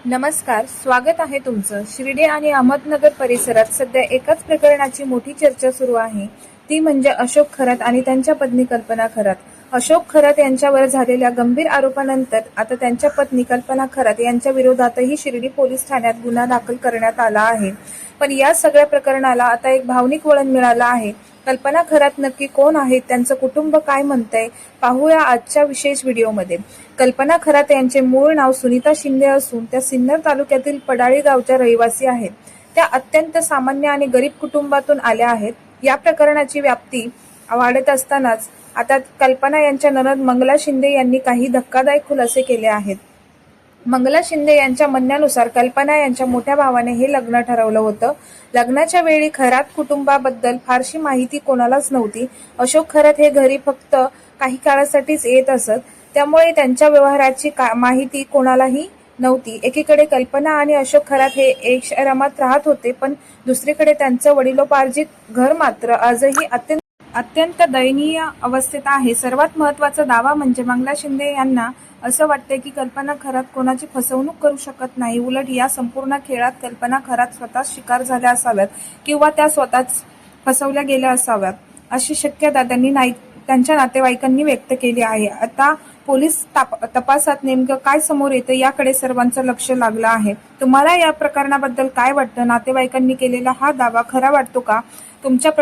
नमस्कार, स्वागत आहे तुमचं. शिर्डी आणि अहमदनगर परिसरात सध्या एकाच प्रकरणाची मोठी चर्चा सुरू आहे. ती म्हणजे अशोक खरात आणि त्यांच्या पत्नी कल्पना खरात. अशोक खरात यांच्यावर झालेल्या गंभीर आरोपानंतर आता त्यांच्या पत्नी कल्पना खरात यांच्या विरोधातही शिर्डी पोलीस ठाण्यात गुन्हा दाखल करण्यात आला आहे. पण या सगळ्या प्रकरणाला आता एक भावनिक वळण मिळालं आहे. कल्पना खरात नक्की कोण आहेत, त्यांचं कुटुंब काय म्हणतंय, पाहूया आजच्या विशेष व्हिडिओमध्ये. कल्पना खरात यांचे मूळ नाव सुनीता शिंदे असून त्या सिन्नर तालुक्यातील पडाळी गावच्या रहिवासी आहेत. त्या अत्यंत सामान्य आणि गरीब कुटुंबातून आल्या आहेत. या प्रकरणाची व्याप्ती वाढत असतानाच आता कल्पना यांच्या नणंद मंगला शिंदे यांनी काही धक्कादायक खुलासे केले आहेत. मंगला शिंदे यांच्या म्हणण्यानुसार कल्पना यांच्या मोठ्या भावाने हे लग्न ठरवलं होतं. लग्नाच्या वेळी खरात कुटुंबाबद्दल फारशी माहिती कोणालाच नव्हती. अशोक खरात हे घरी फक्त काही काळासाठीच येत असत, त्यामुळे त्यांच्या व्यवहाराची माहिती कोणालाही नव्हती. एकीकडे कल्पना आणि अशोक खरात हे एक आरामात राहत होते, पण दुसरीकडे त्यांचं वडिलोपार्जित घर मात्र आजही अत्यंत दयनीय अवस्थेत आहे. सर्वात महत्त्वाचा दावा म्हणजे मंगला शिंदे यांना असं वाटते की कल्पना खरात कोणाची फसवणूक करू शकत नाही. उलट या संपूर्ण खेळात कल्पना खरात स्वतःच शिकार झाल्या असाव्यात किंवा त्या स्वतःच फसवल्या गेल्या असाव्यात, अशी शक्यता त्यांच्या नातेवाईकांनी व्यक्त केली आहे. आता पोलीस तपासात नेमकं काय समोर येतं याकडे सर्वांचं लक्ष लागलं आहे. तुम्हाला या प्रकरणाबद्दल काय वाटतं? नातेवाईकांनी केलेला हा दावा खरा वाटतो का? तुमच्या